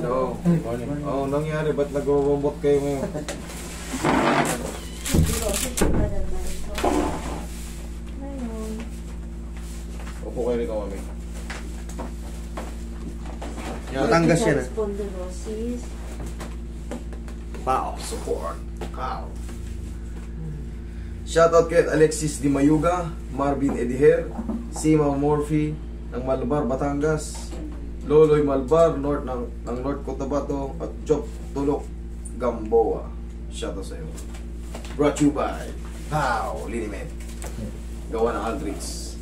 Hello. Morning. Oh, nangyari? Ba't nag-robot kayo ngayon? Opo kayo rin kami. Natanggas yan eh. Pao, support. Pao. Shoutout kay Alexis Di Mayuga, Marvin Ediher, Sima Morphy ng Malbar, Batangas, Loloy Malbar, North ng North Cotabato, at Chop Tulok, Gamboa. Shoutout sa iyo. Brought you by Pao, Linimed. Gawa ng Aldrich.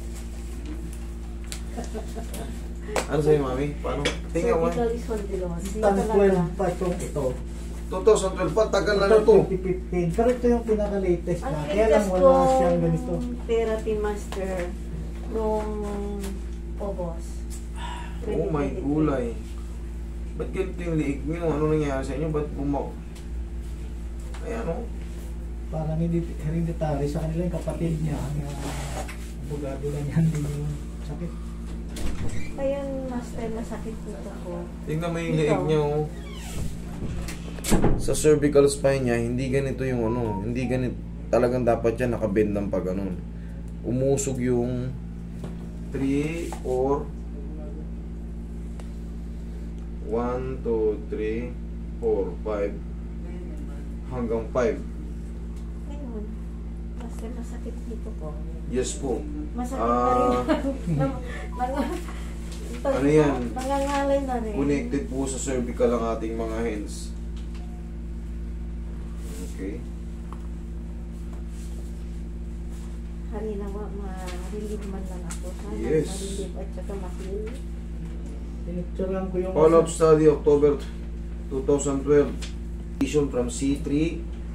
Ano sa'yo, mami? Paano? Tingnan mo. Tanong pa ito. 2012 pa, tagal na ito. 2015. Pero ito yung pinaka-latest na. Ang Kaya lang latest wala siyang ganito. Therapy Master nung Obos. Oh my gulay. Ba't ganito yung liig nyo? Ano nangyari sa inyo? Ba't bumaw? Ayan o. Parang hereditary sa kanila yung kapatid niya. Ang abogado lang yan din yung sakit. Kaya master, masakit dito ko. Tingnan mo yung liig nyo. Sa cervical spine niya, hindi ganito yung ano. Hindi ganito. Talagang dapat yan nakabend ng pag ganun. Umusog yung 3, 4, 1, 2, 3, 4, 5 hanggang 5. Ayun. Master, masakit dito ko. Yes po. Masakit na rin. Ano yan? Nangangalay na rin. Connected po sa cervical ang ating mga hands. Okay. Harina, ma-relieve man lang ako. Sana Yes. ma-relieve at saka ma-heal. Pinicturean ko yung... Follow-up study October 2012. Lesion from C3,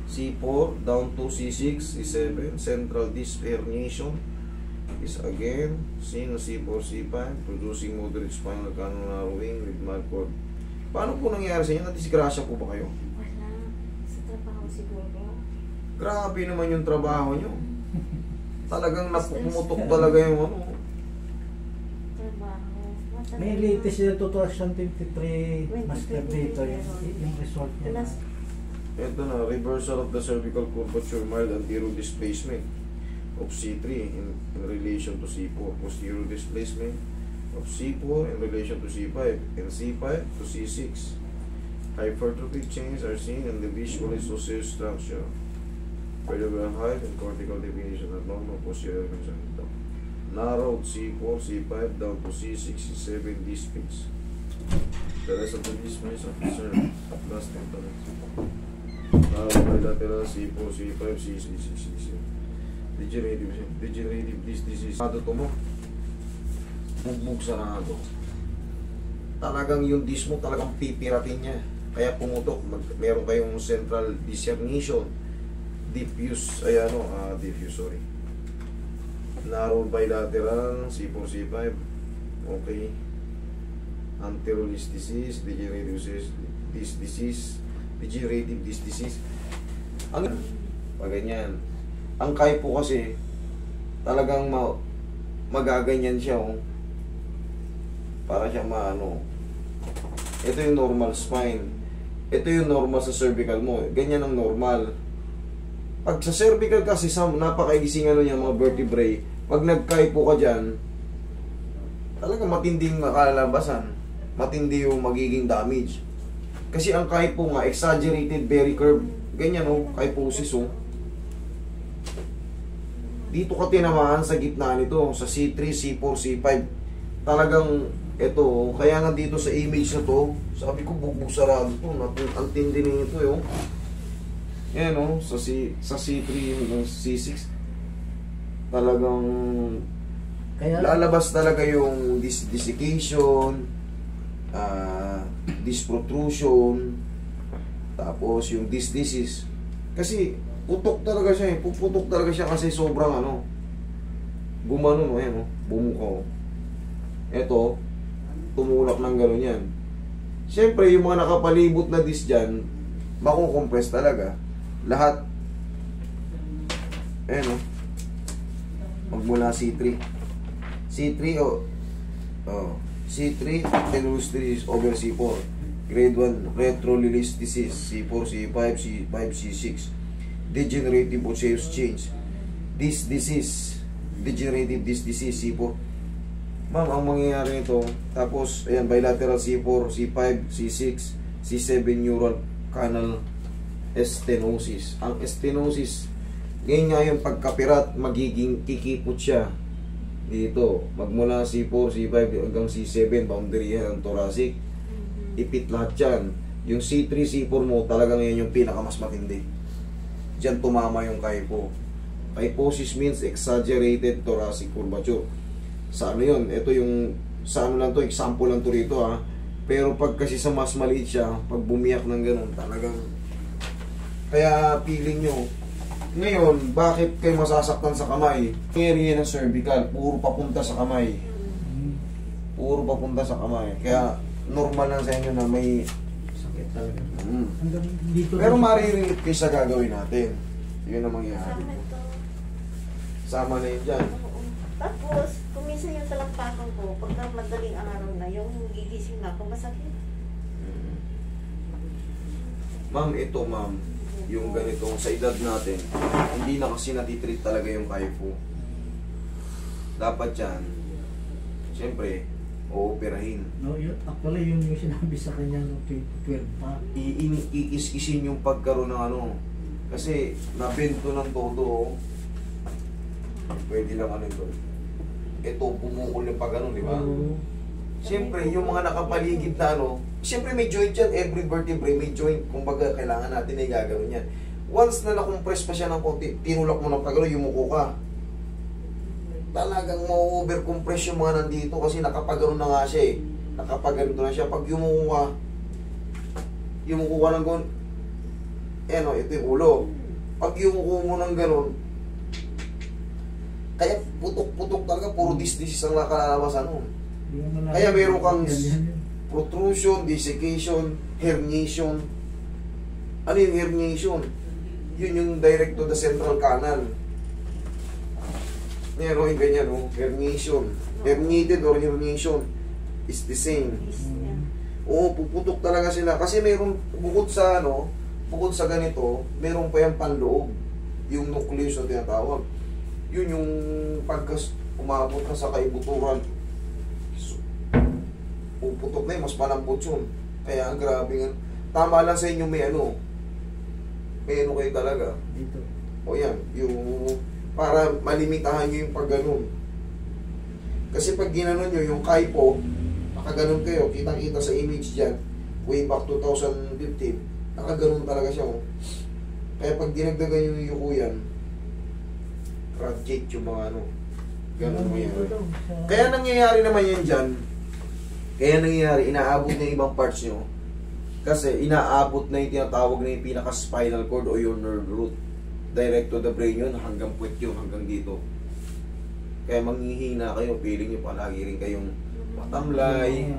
C4 down to C6, C7. Central disc herniation is again seen as C4, C5, producing moderate spinal canal narrowing with mild cord. Paano po nangyari sa inyo? Nadisgrasya po ba kayo? Wala. Sa trabaho siguro. Grabe naman yung trabaho nyo. Talagang napumutok talaga yung ano. Trabaho. May latest yung 2023 master dito yung result niya. Ito na, reversal of the cervical curvature, mild anterior displacement of C3 in relation to C4, posterior displacement of C4 in relation to C5, and C5 to C6. Hypertrophic changes are seen in the visually associated structure. Vertebral height and cortical definition are normal posterior conjunctiva. Narrowed C4, C5 down to C6, C7 disc space. The rest of the disc space are concerned at last temperament. Narrowed bilateral C4, C5, C6, C7. Degenerative disc disease. Ano to mo? Bugbog sarado. Talagang yung disc mo talagang pipiratin niya. Kaya pumutok. Meron kayong central disc herniation. Diffuse, diffuse, sorry. Narrowed bilateral, C4, C5. Okay. Anterior disc disease, degenerative disc disease, degenerative disc disease. Ang ganyan. Ang kypho kasi talagang magaganyan siya para siya maano. Ito yung normal spine. Ito yung normal sa cervical mo. Ganyan ang normal. Pag sa cervical kasi napakaigising niya mga vertebrae. Pag nag-kypho ka dyan, talagang matinding makalabasan. Matindi yung magiging damage. Kasi ang kypho nga exaggerated very curve. Ganyan kyphosis Dito ka tinamaan sa gitna nito, sa C3, C4, C5. Talagang ito, kaya nga dito sa image na to, sabi ko bugbog sarado to, ang tindi nito yung. Yan sa C3 yung C6. Talagang kaya lalabas talaga yung desiccation, disc protrusion, tapos yung disc disease. Kasi putok talaga siya puputok talaga siya kasi sobrang gumanon bumukaw. Ito, tumulak ng gano'n yan. Siyempre, yung mga nakapalibot na disc dyan, makukompress talaga. Lahat. Magmula C3. C3, C3, tenuous 3 over C4. Grade 1, retro-release disease, C4, C5, C5, C6. Degenerative osseous change. This disease, degenerative disc disease, C4. Ma'am, ang mangyayari nito, tapos, ayan, bilateral C4, C5, C6, C7 neural canal stenosis. Ang stenosis, ngayon nga yung pagkapirat, magiging kikipot siya dito. Magmula C4, C5 hanggang C7, boundary yan ng thoracic. Ipit lahat yan. Yung C3, C4 mo, talagang yan yung pinakamas matindi. Diyan tumama yung kypho. Kyphosis means exaggerated thoracic curvature. Sa ano yun? Ito yung, sa ano lang to, example lang to rito ha. Pero pag kasi sa mas maliit siya, pag bumiyak ng ganun, talagang, kaya feeling nyo, ngayon, bakit kayo masasaktan sa kamay? Area ng cervical, puro papunta sa kamay. Puro papunta sa kamay. Kaya, normal lang sa inyo na may Sakit talaga. Mm. Hanggang dito. Pero marirelate kayo sa gagawin natin. Yun ang mangyayari. Sama ito. Sama na yun dyan. Oo. Tapos, kung minsan yung talampakan ko, pagka madaling araw na, yung gigising na ako, masakit. Ma'am, ito ma'am, yung ganitong sa edad natin, hindi na kasi natitreat talaga yung kypho. Dapat yan, siyempre, ooperahin. No, yun, actually, yun yung sinabi sa kanya no 2012 pa. Iis-isin yung pagkaroon ng ano. Kasi, nabento ng todo. Pwede lang ano ito. Ito, pumukol yung pag ano, di ba? Oo. Siyempre, yung mga nakapaligid na ano, siyempre may joint yan, every vertebrae may joint. Kumbaga, kailangan natin ay gagawin yan. Once na nakompress pa siya ng konti, tinulak mo ng pagano, yumuko ka. Talagang ma-overcompress yung mga nandito kasi nakapagano na nga siya eh. Nakapagano na siya. Pag yumuko ka ng gano'n, eh no, ito yung ulo. Pag yumuko mo ng gano'n, kaya putok-putok talaga, puro dis-dis ang nakalabas ano. Kaya meron kang protrusion, desiccation, herniation. Ano yung herniation? Yun yung direct to the central canal. Meron yung ganyan, oh, herniation. Herniated or herniation is the same. Oo, puputok talaga sila. Kasi meron, bukod sa ano, bukod sa ganito, meron pa yung panloob. Yung nucleus na tinatawag. Yun yung pagka umabot na sa kaibuturan, puputok na yun, mas malambot yun. Kaya ang grabe nga. Tama lang sa inyo may ano kayo talaga. Dito. O yan, yung para malimitahan nyo yung pagganon. Kasi pag ginanon nyo, yung kypho, nakaganon kayo, kitang-kita sa image dyan, way back 2015, nakaganon talaga siya. Oh. Kaya pag dinagdagan nyo yung yuko yan, radiate yung mga ano, ganon mo yan. Kaya nangyayari naman yan dyan, kaya nangyayari, inaabot na yung ibang parts nyo. Kasi inaabot na yung tinatawag na yung pinaka-spinal cord o yung nerve root. Direct to the brain yun, hanggang puwet yun, hanggang dito. Kaya manghihina kayo, feeling nyo palagi rin kayong matamlay.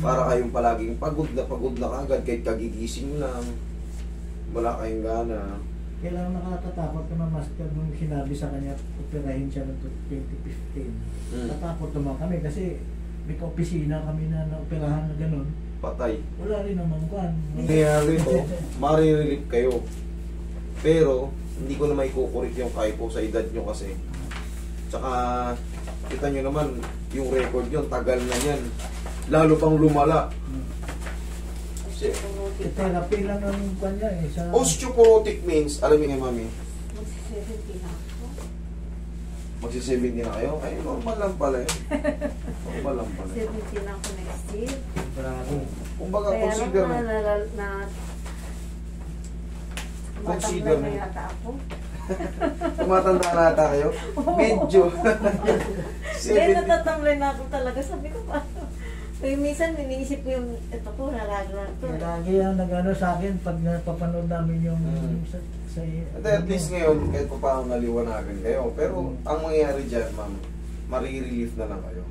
Para kayong palaging pagod na kagad, kahit kagigising lang. Wala kayong gana. Kailangan nakatatakot naman, master, nung sinabi sa kanya, operahin siya noong 2015. Natakot naman kami kasi may ka-opisina kami na naoperahan na gano'n. Patay. Wala rin naman kwan. Nangyayari ito, marirelate kayo. Pero, hindi ko na may kukurit yung kypho sa edad nyo kasi. Tsaka, kita nyo naman, yung record yun, tagal na yan. Lalo pang lumala. Therapy lang ang kanya eh. Sa... Osteoporotic means, alam niyo mami, Magsi-70 na ako. magsi-70 na kayo? Ay, normal lang pala eh. Normal lang pala. 70 na ako next year. Bravo. Kumbaga, Kaya consider lang na. tumatanda na yata ako. Tumatanda na ata kayo? Medyo. May natatamlay na ako talaga. Sabi ko pa. Kaya minsan iniisip ko yung ito ko, nalagran to. Lagi ang nag-ano sa akin pag napapanood namin yung sa At least ngayon, kahit pa paano naliwanagan kayo. Pero ang mangyayari dyan, ma'am, marirelief na lang kayo.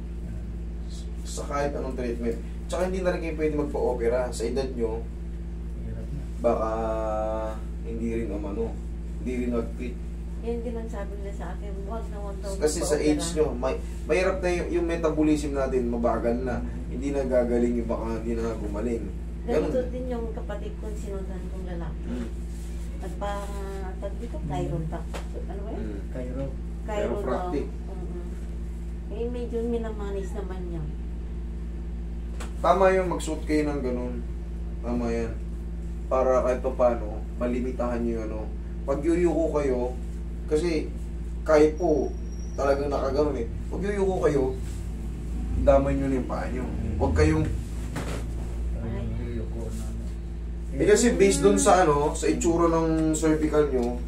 Sa kahit anong treatment. Tsaka hindi na rin kayo pwede magpa-opera. Sa edad nyo, baka hindi rin umano, hindi rin mag-treat. Yan din ang sabi nila sa akin, wag na wag daw. Kasi sa age nyo, mahirap na yung metabolism natin, mabagal na. Hindi na gagaling, baka hindi na gumaling. Ganito din yung kapatid kong sinundan kong lalaki. Nagpa-tag dito, chiropractic. Ano ba yun? Cairo. Chiropractic. Eh, medyo minamanis naman niya. Tama yung magsuot kayo ng ganun. Tama yan. Para kahit pa paano, malimitahan nyo yung ano. Pag yuyuko kayo, kasi kahit po talagang nakaganon eh. Pag yuyuko kayo, damay nyo na yung paa nyo. Huwag kayong... Eh kasi based dun sa ano, sa itsura ng cervical nyo,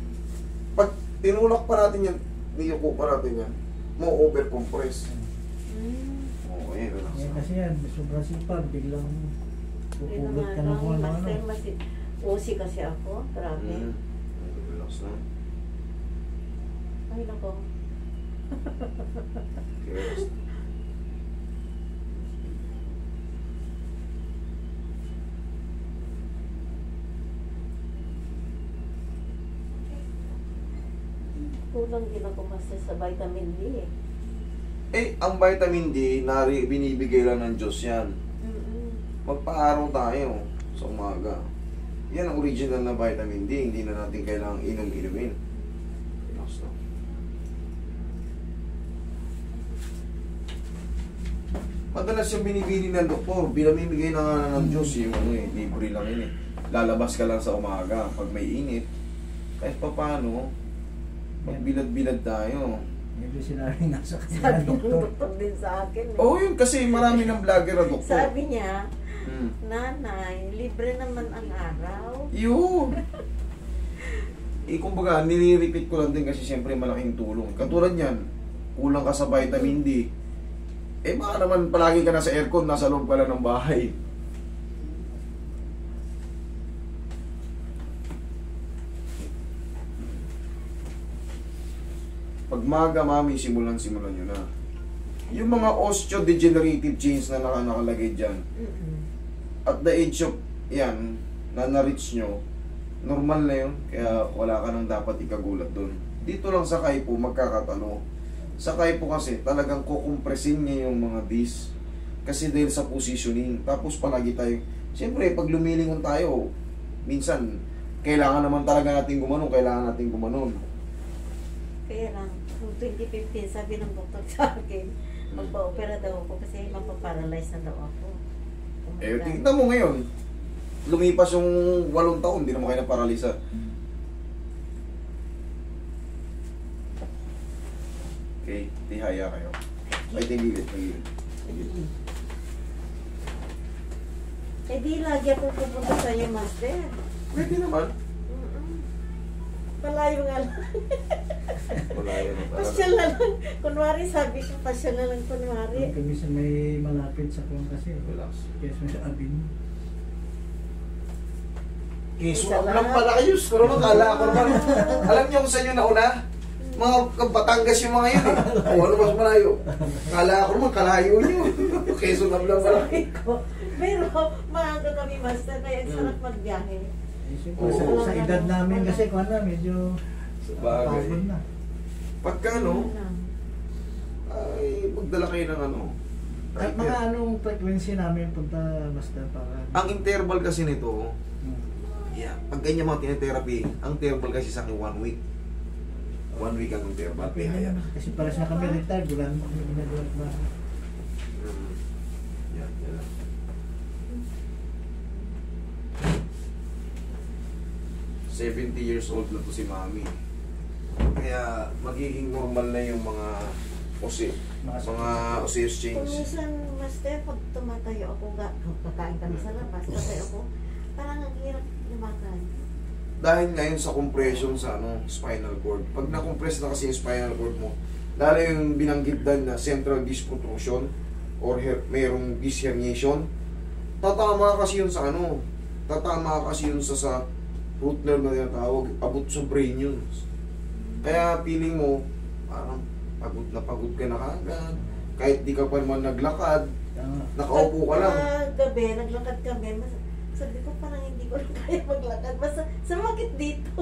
pag tinulak pa natin yan, niyuko pa natin yan, mo overcompress. Oo, ayan, relax Eh, na. kasi yan, sobrang sipag, biglang pupulot ka na kung ano. Usi kasi ako, grabe. Relax na. Ay, nako. Okay, relax na. Kulang din ako master sa vitamin D eh. Eh, ang vitamin D, binibigay lang ng Diyos yan. Magpa-araw tayo sa umaga. Yan ang original na vitamin D, hindi na natin kailangang inom-inumin. Relax na. Madalas yung binibili ng doktor, binamimigay na nga ng Diyos yung ano eh, libre lang yun eh. Lalabas ka lang sa umaga, pag may init, kahit pa paano, magbilad-bilad tayo. Medyo sinabi nga sa kanya, Sabi ng doktor. doktor din sa akin eh. Oo yun, kasi marami ng vlogger na doktor. Sabi niya, nanay, libre naman ang araw. Yun! Kumbaga, nire-repeat ko lang din kasi siyempre malaking tulong. Katulad yan, kulang ka sa vitamin D, eh baka naman palagi ka na sa aircon, nasa loob ka lang ng bahay. Pag maga, mami, simulan nyo na. Yung mga osteodegenerative chains na nakalagay dyan, at the age of, yan, na na-reach nyo, normal na yun, kaya wala ka nang dapat ikagulat doon. Dito lang sa kaipo, magkakatalo. Sa kaipo kasi, talagang kukompresin niya yung mga disc. Kasi dahil sa positioning, tapos palagi tayo, siyempre, pag lumilingon tayo, minsan, kailangan naman talaga natin gumanon, Kaya lang, noong 2015, sabi ng doktor sa akin, magpa-opera daw ako kasi mapaparalyze na daw ako. Eh, tingnan mo ngayon, lumipas yung 8 taon, hindi naman kayo na-paralysa. Okay, tihaya kayo. Ay, tigilid. Eh di lagi ako pupunta sa iyo, master. Pwede naman. Malayo nga lang. Wala yan. Pasyal na lang. Kunwari, sabi ko, pasyal na lang kunwari. Kami sa may malapit sa kuwan kasi. Relax. Kaya sa abin. Iso lang pala kayo. Siguro kala ko naman. Alam niyo kung saan yung nauna? Mga Batangas yung mga yun eh. O ano mas malayo? Kala ko naman, kalayo nyo. Quezon lang pala. Sabi ko, pero maaga kami, master, kaya ang sarap magbiyahe. Eh, siyempre, sa edad namin kasi kuwan na, medyo Sabagay. pagod na. Pagka ano, ay magdala kayo ng ano. At mga anong frequency namin punta basta para... Ang interval kasi nito, yeah, pag ganyan mga tinetherapy, ang interval kasi sa akin 1 week. 1 week ang interval. Okay, Kaya yan. kasi pares na kami retired, wala naman kami ginagawa ba. Yan, yan lang. "70 years old na to si Mami. Kaya magiging normal na yung mga osseous Kung change. minsan, master, pag tumatayo ako, kakain kami sa labas, tatayo ako, parang ang hirap lumakad. Dahil ngayon sa compression sa spinal cord. Pag na-compress na kasi yung spinal cord mo, lalo yung binanggit dan na central disc protrusion or mayroong disc herniation, tatama kasi yun sa tatama kasi yun sa root nerve na tinatawag, abot sa brain yun. Kaya feeling mo, parang pagod ka na kagad, kahit di ka pa naman naglakad, nakaupo ka lang. Gabi, naglakad kami, sabi ko parang hindi ko lang kaya maglakad. Basta sumakit dito.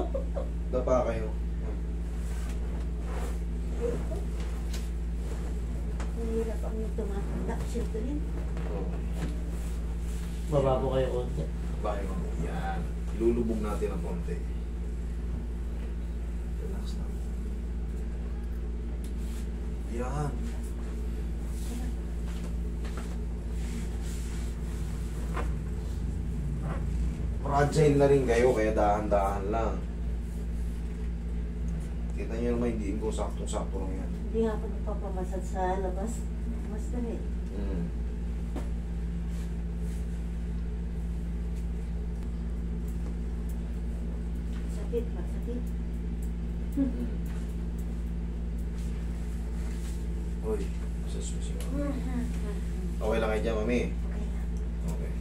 Dapa kayo. Mahirap ang tumatanda. Siyempre rin. Baba po kayo konti. Bakit mo? Yan. Ilulubog natin ang konti. Relax lang. Yan. Fragile na rin kayo, kaya dahan-dahan lang. Kita nyo naman, hindi ko saktong-sakto lang yan. Hindi nga ako napapamasad sa labas. Mas dali. Sakit, masakit. Uy, sasusi mo. Okay lang kayo dyan, mami. Okay lang. Okay.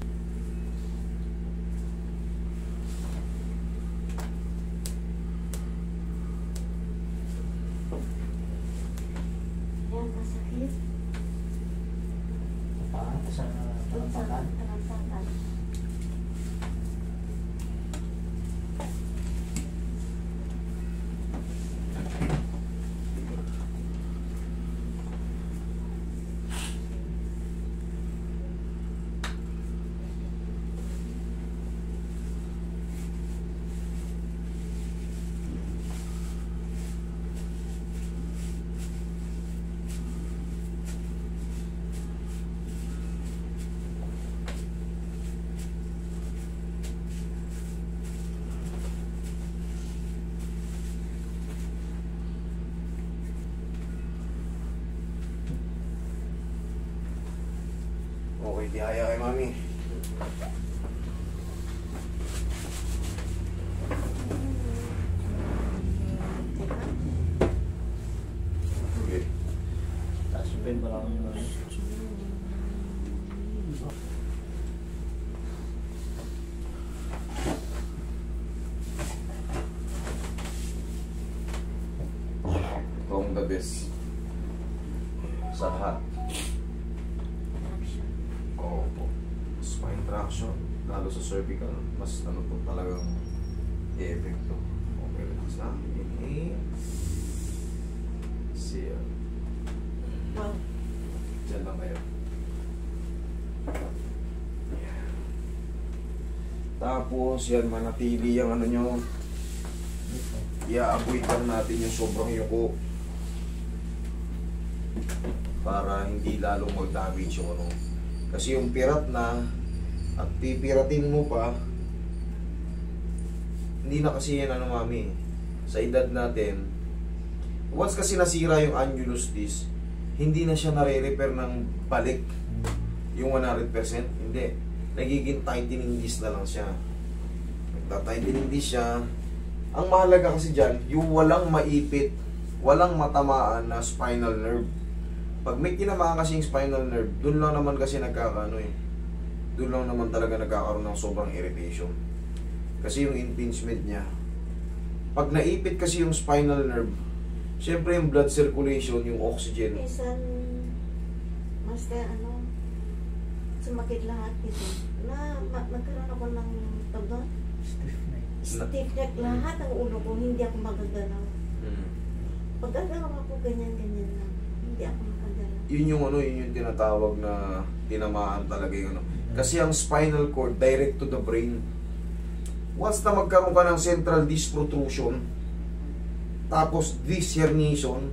Yan, masakit. Sa talampakan. Talampakan. Okay, tihaya kay mami. Okay. Tapos yung ba lang yung Ito ang the best. Sa lahat. Oo po. Spine traction, lalo sa cervical, mas ano po talagang i-epekto. Okay, relax na. Inhale. Seal. Wow. Diyan lang kayo. Yan. Tapos, yan, manatili yung ano nyo. I-avoid lang natin yung sobrang yuko. Para hindi lalong mag-damage yung ano. Kasi yung pirat na at pipiratin mo pa, hindi na kasi yan ano mami. Sa edad natin, once kasi nasira yung annulus disc, hindi na siya nare-repair ng balik yung 100%. Hindi. Nagiging tightening disc na lang siya. Nagta-tightening disc siya. Ang mahalaga kasi dyan, yung walang maipit, walang matamaan na spinal nerve. Pag may tinamaan kasi yung spinal nerve, dun lang naman kasi nagkakaano eh. Dun lang naman talaga nagkakaroon ng sobrang irritation. Kasi yung impingement niya. Pag naipit kasi yung spinal nerve, syempre yung blood circulation, yung oxygen. Minsan, master, ano, sumakit lahat ito. Nagkaroon ako ng taba. stiff neck. Stiff neck lahat ang ulo ko, hindi ako magagalaw. Hmm. Pag agalaw ako, ganyan-ganyan lang. Hindi ako makagalaw. Yun yung ano, yun yung tinatawag na tinamaan talaga yung ano. Kasi ang spinal cord direct to the brain. Once na magkaroon ka ng central disc protrusion, tapos disc herniation,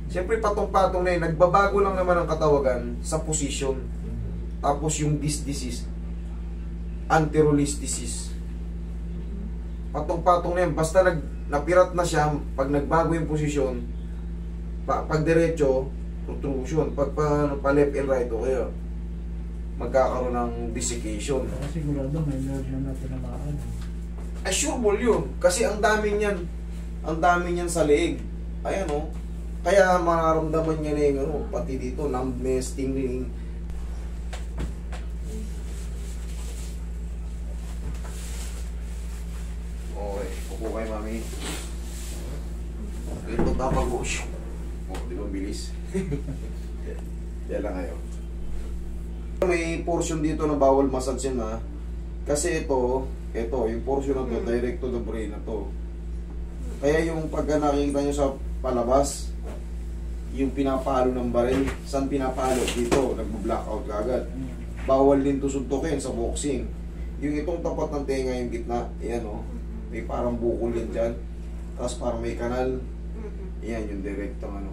siyempre patong-patong na yun, nagbabago lang naman ang katawagan sa position. Tapos yung disc disease, anterolisthesis. Patong-patong na yun, basta napirat na siya, pag nagbago yung posisyon, pag diretso, protrusion. Pag pa left and right, o kaya magkakaroon ng desiccation. Pero sigurado may nerve na tinamaan. Assurable yun. Kasi ang dami niyan. Ang dami niyan sa leeg. Ayan o. Kaya mararamdaman niya na yung ano, pati dito, numbness, tingling. Okay. Upo kayo, mami. Ito tapag ko. Oh, di ba bilis? Yan lang kayo. May portion dito na bawal massage na. Kasi ito, yung portion na to, direct to the brain na to. Kaya yung pagka nakikita nyo sa palabas, yung pinapalo ng baril, saan pinapalo? Dito, nagbo-blackout ka agad. bawal din to suntukin sa boxing. Yung itong tapat ng tenga, yung gitna, yan o, may parang bukol yan dyan. Tapos parang may kanal, yan yung direktang ano.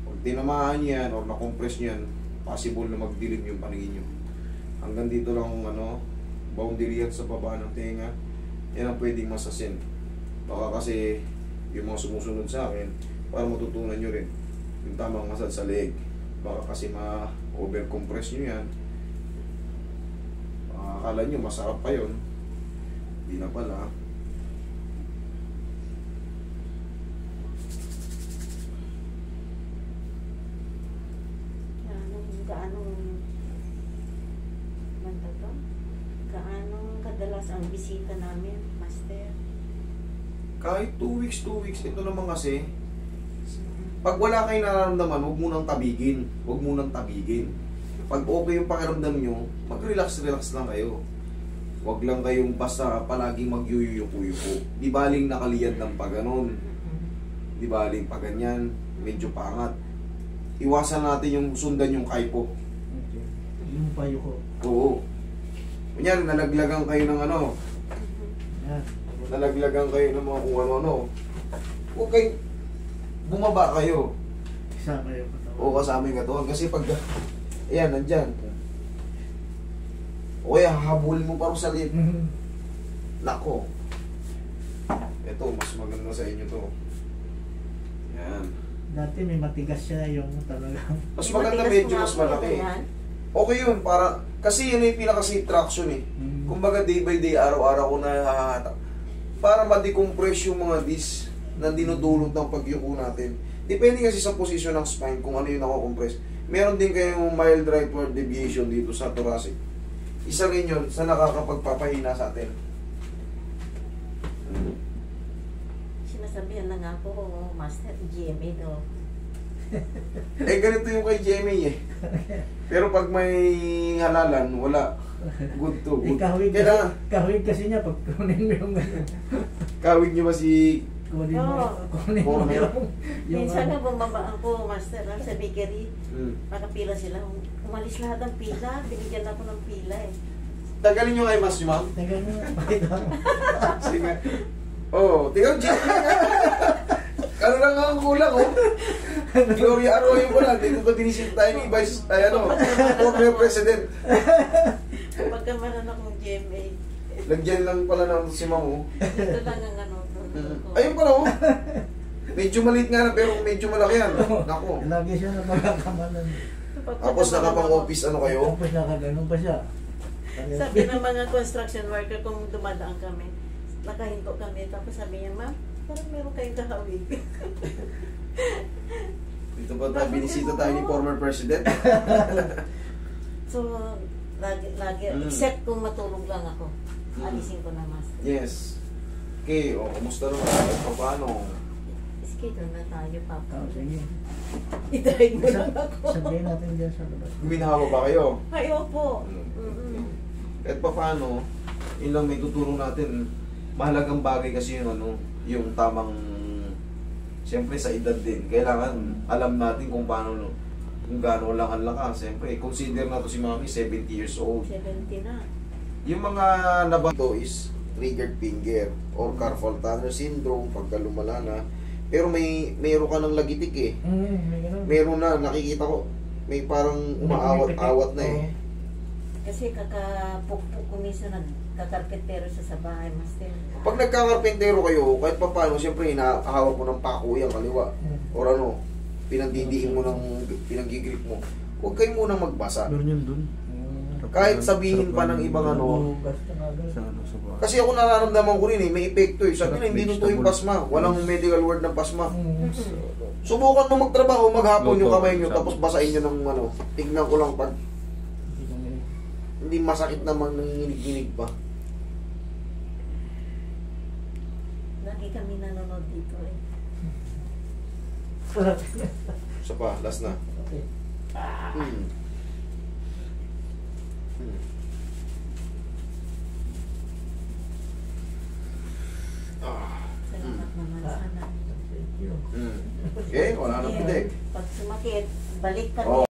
Pag tinamaan yan or na-compress yan, possible na magdilim yung paningin nyo. Hanggang dito lang ano, boundary yan sa baba ng tenga, yan ang pwedeng masasin. Baka kasi yung mga sumusunod sa akin, para matutunan nyo rin yung tamang masal sa leg. Baka kasi ma-overcompress nyo yan, akala nyo masarap pa yun, hindi na pala. Gaano kadalas ang bisita namin, Master? Kahit 2 weeks, ito naman kasi, pag wala kayong nararamdaman, huwag munang tabigin. Huwag munang tabigin. Pag okay yung pakiramdam nyo, mag-relax lang kayo. Huwag lang kayong basta palaging magyuyuyuko-yuko. Di baling nakaliyad ng paganon. Di baling paganyan, medyo pangat. Iwasan natin yung sundan yung kaipo. Okay. Yung payo ko. Oo. Kunyari, nalaglagan kayo ng ano, Yan. nalaglagan kayo ng mga kung ano-ano. Huwag kayong bumaba kayo. Kasama yung katawan. O kasama yung katawan. Kasi pag, ayan, nandyan. O kaya, hahabulin mo pa rin sa lid. Nako. Ito, mas maganda sa inyo to. Yan. Dati may matigas siya yung talagang. Mas May maganda matigas medyo mas nga po, malaki. yan. Okay yun, para, kasi yun yung pinaka-safe traction eh. Kumbaga day by day, araw-araw ko nahahatak. Para ma-decompress yung mga disc na dinudulot ng pagyuko natin. Depende kasi sa posisyon ng spine kung ano yung nako-compress. Meron din kayong mild rightward deviation dito sa thoracic. Isa rin yun sa nakakapagpapahina sa atin. Sinasabihan na nga po, Master, GMA daw. Eh ganito yung kay Jamie eh. Pero pag may halalan, wala. Good to good. Kahawig kasi niya pag kunin mo yung Kawig niyo ba si... kunin mo Corner? Minsan nga bumabaan ko, Master, sa bakery. Hmm. Nakapila sila. Umalis lahat ng pila. Binigyan ako ng pila eh. Tagalin nyo kay Mas yung ma'am. Tagal mo, pakita mo. Sige. Oo, tingnan Jamie. Ano lang ang kulang, oh. Gloria Arroyo ko lang. Dito ko dinisip tayo ni Vice, former President. Pagka manan akong GMA, Lagyan lang pala ng si Ma'am, oh. dito lang ang ano. Ayun pala, oh. Medyo maliit nga na, pero medyo malaki yan. Nako. Lagi siya na pagkakamalan. Tapos nakapang-office ano kayo? Tapos nakaganon pa siya. Sabi ng mga construction worker kung dumadaan kami, nakahinto kami. Tapos sabi niya, ma'am, parang meron kayong kahawig. Dito ba tayo, binisita tayo ni former President? So, lagi, except kung matulog lang ako, alisin ko na, Master. Yes. Okay, o, kumusta naman? Paano? Schedule na tayo, Papa. Oh, sige. I-drive mo lang ako. Sabihin natin dyan sa labas. Guminhawa ba kayo? Ay, opo. Kahit pa paano, yun lang may tutulong natin. Mahalagang bagay kasi yung ano, yung tamang, siyempre sa edad din. Kailangan alam natin kung paano, kung gaano lang ang lakas. Siyempre, consider na to si Mami, 70 years old. 70 na. Yung mga nabato is triggered finger or carpal tunnel syndrome pagka lumala na. Pero meron ka ng lagitik eh. May ganun. Meron na, nakikita ko, may parang umaawat-awat na eh. Kasi kakapukpuk ko minsan nagkakarpentero siya sa bahay, Master. Pag nagkakarpentero kayo, kahit pa paano, siyempre, hinahawak mo ng pako yung kaliwa. Or ano, pinagdidiin mo ng, pinaggigrip mo. Huwag kayo munang magbasa. Meron yun dun. Kahit sabihin pa ng ibang ano, Basta nga ganun. Sa ano, sa bahay. kasi ako nararamdaman ko rin eh, may epekto eh. Sabi na, hindi totoo yung pasma. Walang medical word ng pasma. Subukan mo magtrabaho, maghapon yung kamay nyo, tapos basahin nyo ng ano. Tignan ko lang pag hindi masakit naman nanginginig-ginig pa. Lagi kami nanonood dito eh. Isa pa, last na. Okay. Salamat naman sana. Thank you. Okay, wala nang pitik. Pag sumakit, balik kami. Oh.